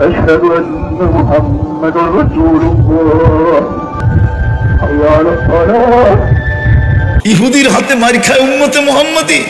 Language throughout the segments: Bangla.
أشهد أن محمد رسول الله حي على الصلاة ইহুদির হাতে মার খায় উম্মতে মুহাম্মাদি,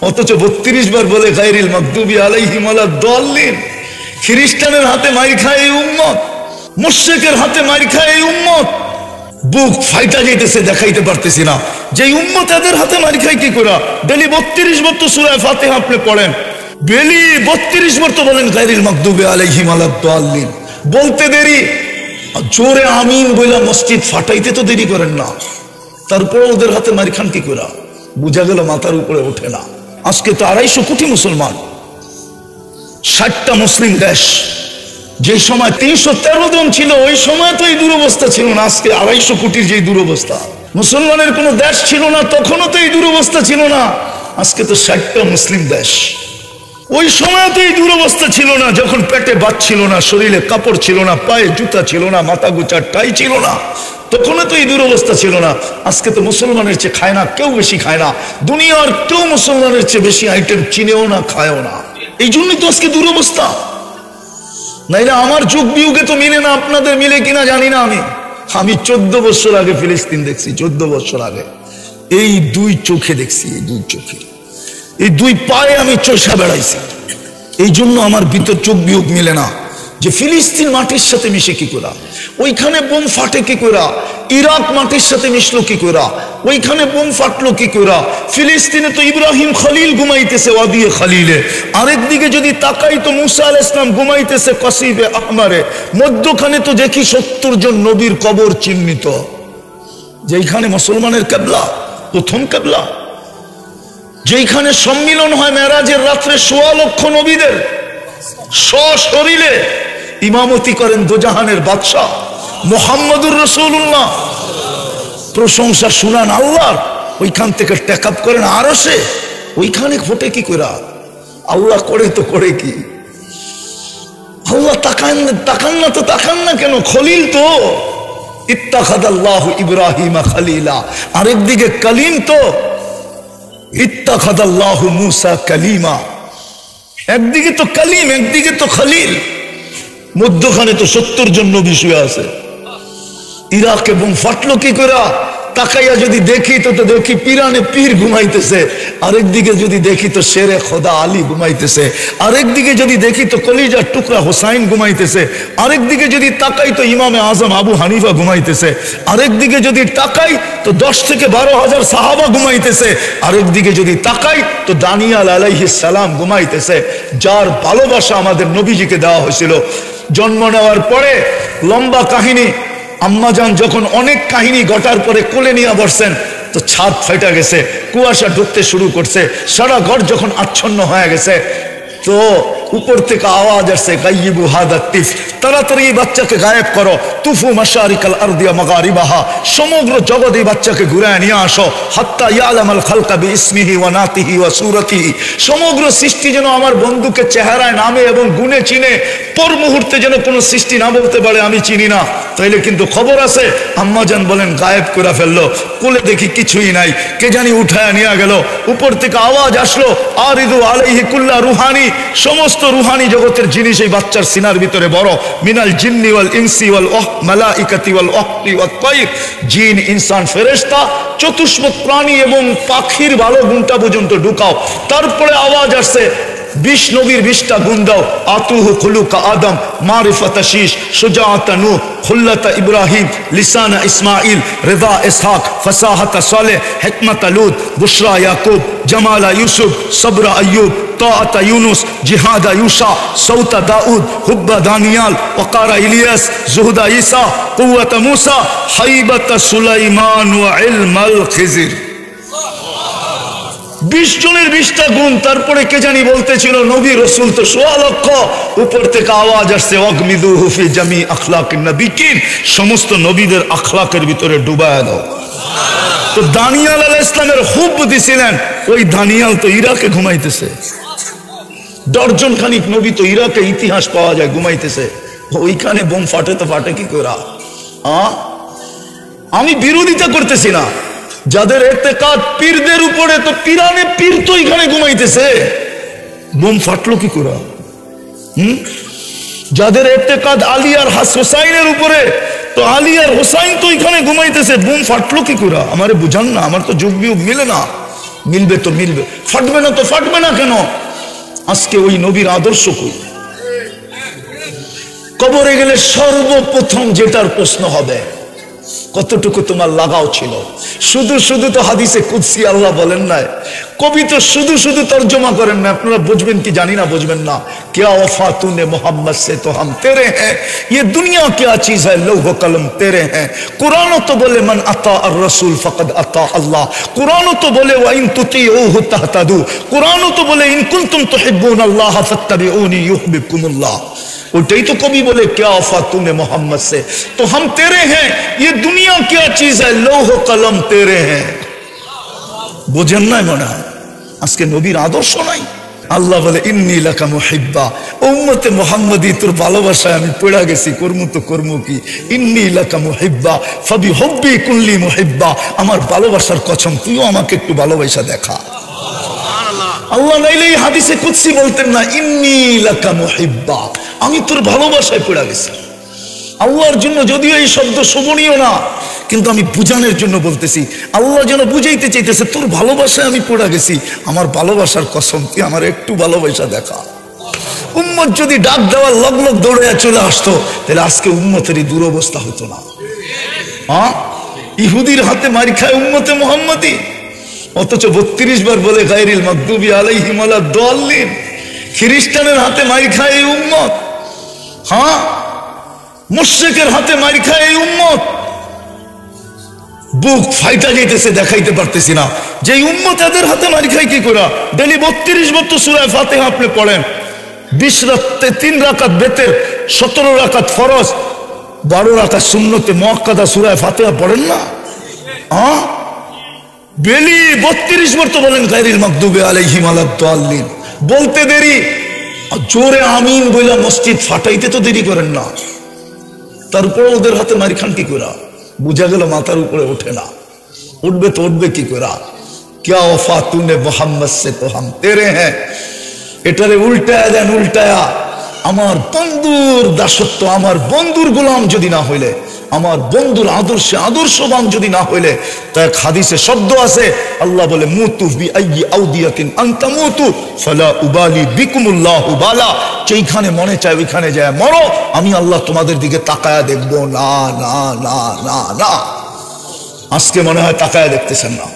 অথচ 32 বার বলে গায়রিল মাগদুবি আলাইহিম ওয়ালাদ-দাল্লিন। খ্রিস্টানের হাতে মার খায় এই উম্মত, মুশরিকের হাতে মার খায় এই উম্মত। বুক ফাইটা যাইতেছে, দেখাইতে পারতেছি না যে উম্মত এদের হাতে মার খায় কি করে। ডেলি 32 বার তো সূরা ফাতিহা আপনি পড়েন, ডেলি 32 বার তো বলেন গায়রিল মাগদুবি আলাইহিম ওয়ালাদ-দাল্লিন। বলতে দেরি, জোরে আমিন বইলা মসজিদ ফাটাইতে তো দেরি করেন না, তারপরে ওদের হাতে মার খান কি করে? বুঝা গেল মাথার উপরে ওঠে না। আজকে তো 250 কোটি মুসলমান, 60টা মুসলিম দেশ। যে সময় 313 জন ছিল ওই সময় তো এই দুরবস্থা ছিল না। আজকে 250 কোটির যে দুরবস্থা, মুসলমানের কোনো দেশ ছিল না তখনও তো এই দুরবস্থা ছিল না। আজকে তো 60টা মুসলিম দেশ। ওই সময় তো এই দুরবস্থা ছিল না, যখন পেটে ভাত ছিল না, শরীরে কাপড় ছিল না, পায়ে জুতা ছিল না, মাথা গোচার টাই ছিল না, তখনও তো এই দুরবস্থা ছিল না। আজকে তো মুসলমানের চেয়ে খায় না কেউ, বেশি খায় না। দুনিয়ার কেউ মুসলমানের চেয়ে বেশি আইটেম চিনেও না, খায়ও না। এই জন্যই তো আজকে দুরবস্থা। নাইলে আমার যুগ বিয়োগে তো মিলে না, আপনাদের মিলে কিনা জানি না। আমি 14 বছর আগে ফিলিস্তিন দেখছি, 14 বছর আগে এই 2 চোখে দেখছি, এই 2 চোখে, এই 2 পায়ে আমি চষা বেড়াইছি। এই জন্য আমার ভিতর চোখ বিয়োগ মিলে না যে ফিলিস্তিন মাটির সাথে মিশে কি করা, ওইখানে বোম ফাটে কি করা, ইরাক মাটির সাথে মিশলো কি করা, ওইখানে বোম ফাটলো কি করা। ফিলিস্তিনে তো ইব্রাহিম খলিল ঘুমাইতেছে ওয়াদিয়ে খলিলে, আরেকদিকে যদি তাকাই তো মুসা আলাইহিস সালাম ঘুমাইতেছে কসিবে আহমারে। মধ্যখানে তো দেখি 70 জন নবীর কবর চিহ্নিত, যেইখানে মুসলমানের কিবলা, প্রথম কিবলা, যেইখানে সম্মিলন হয় মেরাজের রাত্রে 1.25 লক্ষ নবীদের, সশরীরে ইমামতি করেন দোজাহানের বাদশাহ মুহাম্মদুর রাসূলুল্লাহ। প্রশংসা শুনান আল্লাহর, ওইখান থেকে টেক আপ করেন আরশে। ওইখানে ফোটে কি করে? আল্লাহ করে তো করে কি? আল্লাহ তাকান না তো তাকান না কেন? খলিল তো, ইত্তাখাযাল্লাহু ইব্রাহিমা খলিলা। আরেকদিকে কালিম তো, ইত্তাখাযাল্লাহু মুসা কালিমা। একদিকে তো কালিম, একদিকে তো খলিল, মধ্যখানে তো 70 জন নবী শুয়ে আছে। ইরাকে বোম ফাটলো কি করে? তাকাইয়া যদি দেখি তো দেখি পিরানে পীর ঘুমাইতেছে, আরেকদিকে যদি দেখি তো শেরে খোদা আলী ঘুমাইতেছে, আরেকদিকে যদি দেখি তো কলিজার টুকরা হোসাইন ঘুমাইতেছে, আরেকদিকে যদি তাকাই তো ইমামে আজম আবু হানিফা ঘুমাইতেছে, আরেকদিকে যদি তাকাই তো 10 থেকে 12,000 সাহাবা ঘুমাইতেছে, আরেকদিকে যদি তাকাই তো দানিয়াল আলাইহিস সালাম ঘুমাইতেছে, যার ভালোবাসা আমাদের নবীজিকে দেওয়া হয়েছিল। জন্ম নেওয়ার পরে লম্বা কাহিনী, আম্মাজান যখন অনেক কাহিনী ঘটার পরে কোলে নিয়ে বসছেন তো ছাদ ফাইটা গেছে, কুয়াশা ঢুকতে শুরু করছে, সারা ঘর যখন আচ্ছন্ন হয়ে গেছে তো উপর থেকে আওয়াজ আসছে, গাইয়িবু হাদা তিফ, তাড়াতাড়ি এই বাচ্চাকে গায়েব করো। তুফু মাশারিকাল আরদিয়া মাগারিবাহা, সমগ্র জগৎ এই বাচ্চাকে ঘুরায় নিয়ে আসো। হাত্তা ইয়ালামাল খালকা বিইসমিহি ওয়া নাতিহি ওয়া সূরাতিহি, সমগ্র সৃষ্টি যেন আমার বন্ধুকে চেহারায়, নামে এবং গুণে চিনে। পর মুহূর্তে যেন কোনো সৃষ্টি না বলতে পারে আমি চিনি না, তাইলে কিন্তু খবর আছে। আম্মাজান বলেন গায়েব করে ফেললো, কোলে দেখি কিছুই নাই, কে জানি উঠায় নিয়ে গেল। উপর থেকে আওয়াজ আসলো, আরিদু আলাইহি কুল্লা রুহানি, সমস্ত রুহানি জগতের জিনিস এই বাচ্চার সিনার ভিতরে বড়। মিনাল জিন্নি ওয়াল ইনসি ওয়াল মালাইকাতি ওয়াল ওয়াক্তি ওয়াত তাইর, জিন, ইনসান, ফেরেশতা, চতুষ্পদ প্রাণী এবং পাখির ভালো গুণটা পর্যন্ত ঢুকাও। তারপরে আওয়াজ আসছে, 20 নবীর 20টা গুণ দাও। আতুহু খুলুকা আদম, মারিফাতা শীশ, সুজাআতা নূহ, খুল্লাতা ইব্রাহিম, লিসানা ইসমাইল, রিদা ইসহাক, ফাসাহাতা সালেহ, হিকমাতা লূত, বুশরা ইয়াকুব, জামালা ইউসুফ, সবরা আইয়ুব, তাআতা ইউনুস, জিহাদা ইউসা, সৌতা দাউদ, হুব্বা দানিয়াল, ওয়াকারা ইলিয়াস, জুহদা ঈসা, কুওয়াতা মুসা, হাইবাতা সুলাইমান ওয়া ইলমাল খিজির। 20 জনের 20টা গুণ। তারপরে কে জানি বলতেছিল নবী রসুল তো 1.25 লক্ষ। উপর থেকে আওয়াজ আসছে, ওয়াগমিদুহু ফি জামি আখলাকিন নবিয়িন, সমস্ত নবীদের আখলাকের ভিতরে ডুবায় দাও। তো দানিয়াল আলাইহিস সালামের হুব দিছিলেন, ওই দানিয়াল তো ইরাকে ঘুমাইতেছে। 10 জন খানিক নবী তো ইরাকে ইতিহাস পাওয়া যায় ঘুমাইতেছে, ওইখানে বোম ফাটে তো ফাটে কি করে? আমি বিরোধিতা করতেছি না, যাদের ইতিকাদ পীরদের উপরে, তো পিরানে পীর তো এখানে ঘুমাইতেছে, বোম ফাটলো কি করে? যাদের ইত্তেকাদ আলী আর হোসাইনের উপরে, তো আলী আর হোসাইন তো এখানে ঘুমাইতেছে, বুম ফাটলো কি করে? আমারে বুঝান না, আমার তো যুগ বিয়োগ মিলে না। মিলবে তো মিলবে, ফাটবে না তো ফাটবে না কেন? আজকে ওই নবীর আদর্শ কই? কবরে গেলে সর্বপ্রথম যেটার প্রশ্ন হবে, কতটুকু তোমার লাগাও ছিল? শুধু শুধু তো হাদিসে কুদসি আল্লাহ বলেন নাই, কবি তো শুধু শুধু তর্জমা করেন না। আপনারা বুঝবেন কি জানি না, বুঝবেন না। क्या वफा तूने मोहम्मद से तो हम तेरे हैं, ये दुनिया क्या चीज है, लौह कलम तेरे हैं। कुरान तो बोले मन अता और रसूल फकद अता अल्लाह। कुरान तो बोले व इन तुतीऊहु तहतदू। कुरान तो बोले इन कुंतुम तुहिब्बून अल्लाह फत्तबिऊनी युहिब्बुकुमुल्लाह। उल्टे तो कभी बोले क्या वफा तूने मोहम्मद से तो हम तेरे हैं, ये दुनिया क्या चीज है, लौह कलम तेरे हैं। বোঝেন না মনে হয় আজকে নবীর আদর্শ নাই। আল্লাহ বলে ইন্নী লাকা মুহিব্বা, উম্মতে মুহাম্মাদি তোর ভালোবাসায় আমি পড়া গেছি, কর্মু তো কর্মু কি। ইন্নী লাকা মুহিব্বা ফাবি হুব্বি কুল্লি মুহিব্বা, আমার ভালোবাসার কসম তুইও আমাকে একটু ভালোবাসা দেখা। আল্লাহ নাইলে এই হাদিসে কুদসি বলতেন না ইন্নী লাকা মুহিব্বা, আমি তোর ভালোবাসায় পড়া গেছি। আল্লাহর জন্য যদিও এই শব্দ শোভনীয় না, কিন্তু আমি বুঝানোর জন্য বলতেছি। আল্লাহ যেন বুঝাইতে চাইতেছে তোর ভালোবাসায় আমি পড়া গেছি, আমার ভালোবাসার কসম তুই আমার একটু ভালোবাসা দেখা। উম্মত যদি ডাক দেওয়ার লগ লগ দৌড়ে চলে আসতো, তাহলে আজকে উম্মতেরই দুরবস্থা হতো না। হ্যাঁ, ইহুদির হাতে মারি খায় উম্মতে মুহাম্মাদি, অথচ 32 বার বলে গায়রিল মাগদুবি আলাইহিম ওয়ালাদ-দাল্লিন। খ্রিস্টানের হাতে মারি খায় এই উম্মত। হ্যাঁ, মুশরিকের হাতে মারি খায় এই উম্মত। বুক ফাইটা যাইতেছে, দেখাইতে পারতেছি না যে উম্মত এদের হাতে মারি খায় কি করে। ডেলি 32 বার তো সূরা ফাতিহা আপনি পড়েন, 20 রাতে 3 রাকাত বেতের, 17 রাকাত ফরজ, 12 রাকাত সুন্নতে মুআক্কাদা সূরা ফাতিহা পড়েন না? হ্যাঁ, ডেলি 32 বার তো বলেন গায়রিল মাগদুবি আলাইহিম ওয়ালাদ-দাল্লিন। বলতে দেরি, জোরে আমিন বইলা মসজিদ ফাটাইতে তো দেরি করেন না, তারপর ওদের হাতে মারি খান কি করে? বুঝা গেল মাথার উপরে ওঠে না। উঠবে তো উঠবে কি করে? क्या वफा तूने मोहम्मद से तो हम तेरे हैं, এটারে উল্টায়া দেন। উল্টায়া আমার বন্ধুর দাসত্ব, আমার বন্ধুর গোলাম যদি না হইলে, আমার বন্ধুর আদর্শে আদর্শবান যদি না হইলে, তাই হাদিসে শব্দ আছে, আল্লাহ বলে মুতু বি আইয়ি আউদিয়াতিন আনতা মুতু ফালা উবালি বিকুমুল্লাহু বালা। যেইখানে মনে চায় ওইখানে যায় মরো, আমি আল্লাহ তোমাদের দিকে তাকায়া দেখবো না না না না না। আজকে মনে হয় তাকায়া দেখতেছেন না,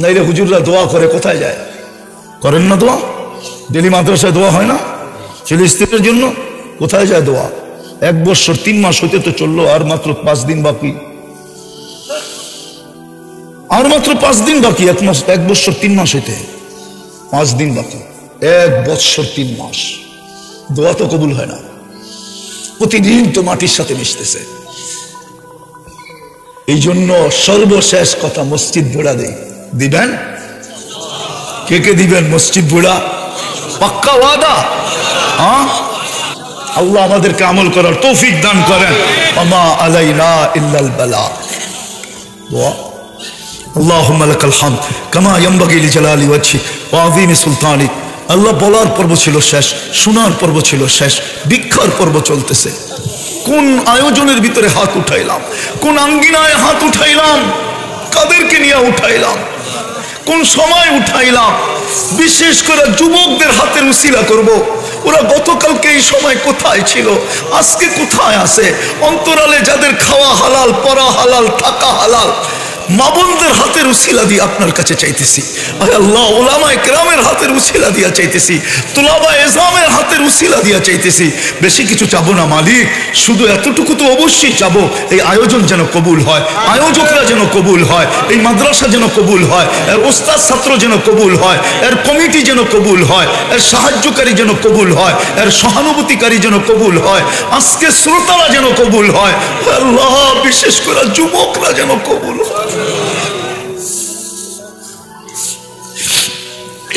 নাইলে হুজুররা দোয়া করে কোথায় যায়? করেন না দোয়া? ডেলি মাদ্রাসায় দোয়া হয় না ছেলে স্ত্রীর জন্য? কোথায় যায় দোয়া? 1 বছর 3 মাস হইতে তো চললো, আর মাত্র 5 দিন বাকি, আর মাত্র 5 দিন বাকি। 1 বছর 3 মাস হইতে 5 দিন বাকি, 1 বছর 3 মাস। দোয়া তো কবুল হয় না, প্রতিদিন তো মাটির সাথে মিশতেছে। এই জন্য সর্বশেষ কথা, মসজিদ ভোড়া দিবেন। কে কে দিবেন মসজিদ ভোড়া? পাক্কা ওয়াদা? হ্যাঁ, আল্লাহ আমাদেরকে আমল করার তৌফিক দান করেন। ওমা আলাইনা ইল্লাল বালাগ। দোয়া আল্লাহুম্মা লাকাল হামদ কামা ইয়ানবাগি লিজালালি ওয়াজহি ওয়া আযীমি সুলতানিক। আল্লাহ বলার পর্ব ছিল শেষ, শোনার পর্ব ছিল শেষ, ভিক্ষার পর্ব চলতেছে। কোন আয়োজনের ভিতরে হাত উঠাইলাম, কোন আঙ্গিনায় হাত উঠাইলাম, কাদেরকে নিয়ে উঠাইলাম, কোন সময় উঠাইলাম। বিশেষ করে যুবকদের হাতের উসিলা করব। ওরা গতকালকে এই সময় কোথায় ছিল, আজকে কোথায় আছে? অন্তরালে যাদের খাওয়া হালাল, পরা হালাল, থাকা হালাল, মা বোনদের হাতের উসিলা দিয়ে আপনার কাছে চাইতেছি। আল্লাহ, উলামায়ে কেরামের হাতের উসিলা দিয়া চাইতেছি, তুলাবায়ে ইজমের হাতের উসিলা দিয়া চাইতেছি। বেশি কিছু চাবো না মালিক, শুধু এতটুকু তো অবশ্যই চাবো, এই আয়োজন যেন কবুল হয়, আয়োজকরা যেন কবুল হয়, এই মাদ্রাসা যেন কবুল হয়, এর ওস্তাদ ছাত্র যেন কবুল হয়, এর কমিটি যেন কবুল হয়, এর সাহায্যকারী যেন কবুল হয়, এর সহানুভূতিকারী যেন কবুল হয়, আজকে শ্রোতারা যেন কবুল হয়। আল্লাহ, বিশেষ করে যুবকরা যেন কবুল হয়।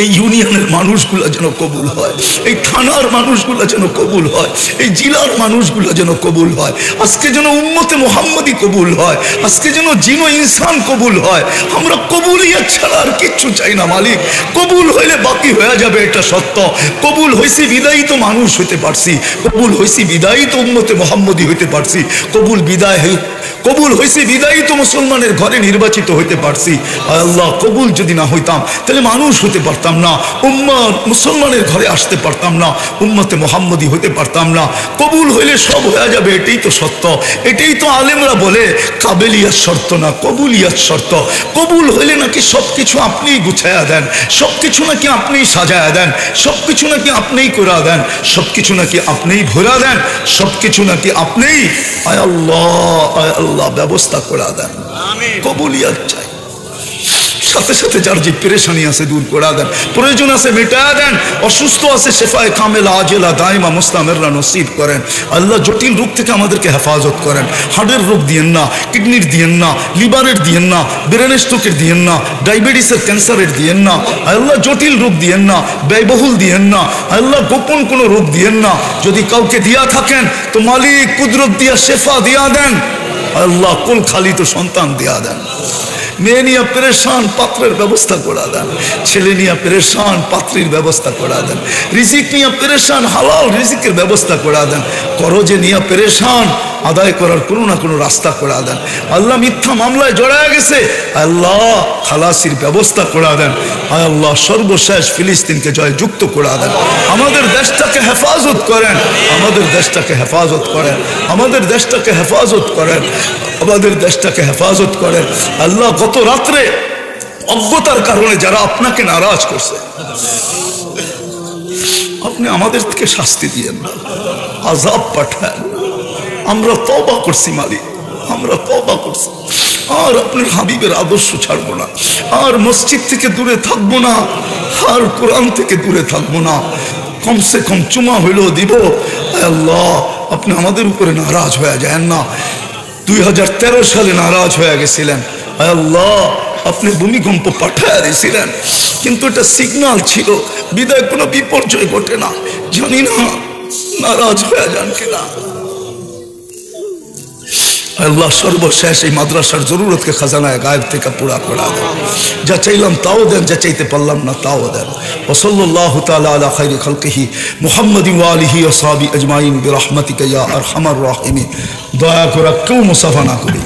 এই ইউনিয়নের মানুষগুলো যেন কবুল হয়, এই থানার মানুষগুলো যেন কবুল হয়, এই জেলার মানুষগুলো যেন কবুল হয়। আজকে যেন উম্মতে মুহাম্মদি কবুল হয়, আজকে যেন জিনো ইনসান কবুল হয়। আমরা কবুলিয়ত ছাড়া আর কিচ্ছু চাই না মালিক। কবুল হইলে বাকি হয়ে যাবে, এটা সত্য। কবুল হয়েছি বিদায়ী তো মানুষ হইতে পারছি, কবুল হয়েছি বিদায়ী তো উম্মতে মুহাম্মদি হইতে পারছি, কবুল হয়েছি বিদায়ী তো মুসলমানের ঘরে নির্বাচিত হইতে পারছি। আল্লাহ কবুল যদি না হইতাম তাহলে মানুষ হইতে পারতাম না, মুসলমানের ঘরে আসতে পারতাম না, উম্মতে মুহাম্মদি হইতে পারতাম না। কবুল হইলে সব হয়ে যাবে, এটাই তো সত্য। এটাই তো আলেমরা বলে কাবেলিয়াত শর্ত না, কবুলিয়াত শর্ত। কবুল হইলে নাকি সবকিছু আপনিই গুছায়া দেন, সবকিছু নাকি আপনিই সাজায়া দেন, সবকিছু নাকি আপনিই করা দেন, সবকিছু নাকি আপনিই ভরা দেন, সবকিছু নাকি আপনিই আয় আল্লাহ ব্যবস্থা করা দেন। কবুলিয়াত চাই। সাথে সাথে যার যে পেরেশানি আছে দূর করে দেন, প্রয়োজন আছে মেটা দেন, অসুস্থ আছে শেফায়ে কামেলা আজেলা দাইমা মুস্তামিররা নসিব করেন। আল্লাহ জটিল রোগ থেকে আমাদেরকে হেফাজত করেন। হার্টের রোগ দিয়েন না, কিডনির দিয়েন না, লিভারের দিয়েন না, ব্রেন স্ট্রোকের দিয়েন না, ডায়াবেটিসের ক্যান্সারের দিয়েন না। আল্লাহ জটিল রোগ দিয়েন না, ব্যয়বহুল দিয়েন না। আল্লাহ গোপন কোনো রোগ দিয়েন না। যদি কাউকে দিয়া থাকেন তো মালিক কুদরত দিয়া শেফা দিয়া দেন। আল্লাহ কুল খালি তো সন্তান দিয়া দেন। মেয়ে নিয়ে পেরেশান, পাত্রের ব্যবস্থা করা দেন। ছেলে নিয়ে পেরেশান, পাত্রীর ব্যবস্থা করা দেন। রিজিক নিয়ে পেরেশান, হালাল রিজিকের ব্যবস্থা করা দেন। করজে নিয়ে পেরেশান, আদায় করার কোনো না কোনো রাস্তা করা দেন। আল্লাহ মিথ্যা মামলায় জড়ায় গেছে, আল্লাহ খালাসির ব্যবস্থা করা দেন। আল্লাহ সর্বশেষ ফিলিস্তিনকে জয়যুক্ত করা দেন। আমাদের দেশটাকে হেফাজত করেন, আমাদের দেশটাকে হেফাজত করেন, আমাদের দেশটাকে হেফাজত করেন, আমাদের দেশটাকে হেফাজত করেন। আল্লাহ গত রাত্রে অজ্ঞতার কারণে যারা আপনাকে নারাজ করছে, আপনি আমাদের থেকে শাস্তি দিয়েন না, আযাব পাঠান। আমরা তওবা করছি মালিক, আমরা তওবা করছি। আর আপনার হাবিবের আদর্শ ছাড়বো না, আর মসজিদ থেকে দূরে থাকবো না, আর কোরআন থেকে দূরে থাকবো না। কমসে কম চুমা হইলেও দিব। আল্লাহ আপনি আমাদের উপরে নারাজ হয়ে যায় না। 2013 সালে নারাজ হয়ে গেছিলেন। আল্লাহ আপনি ভূমিকম্প পাঠায় দিয়েছিলেন, কিন্তু এটা সিগন্যাল ছিল, বিদায় কোনো বিপর্যয় ঘটে না। জানি না নারাজ হয়ে যান কিনা। আল্লাহ সর্বশেষ এই মাদ্রাসার জরুরতকে খাজানায় গায়েব থেকে পুরা করা দেন। যা চাইলাম তাও দেন, যা চাইতে পারলাম না তাও দেন। ওয়া সাল্লাল্লাহু তাআলা আলা খায়রি খালকিহি মুহাম্মাদি ওয়া আলিহি ওয়া সাহবিহি আজমাইন বিরহমাতিকা ইয়া আরহামার রাহিমিন। দয়া করে কেউ মুসাফা না করি।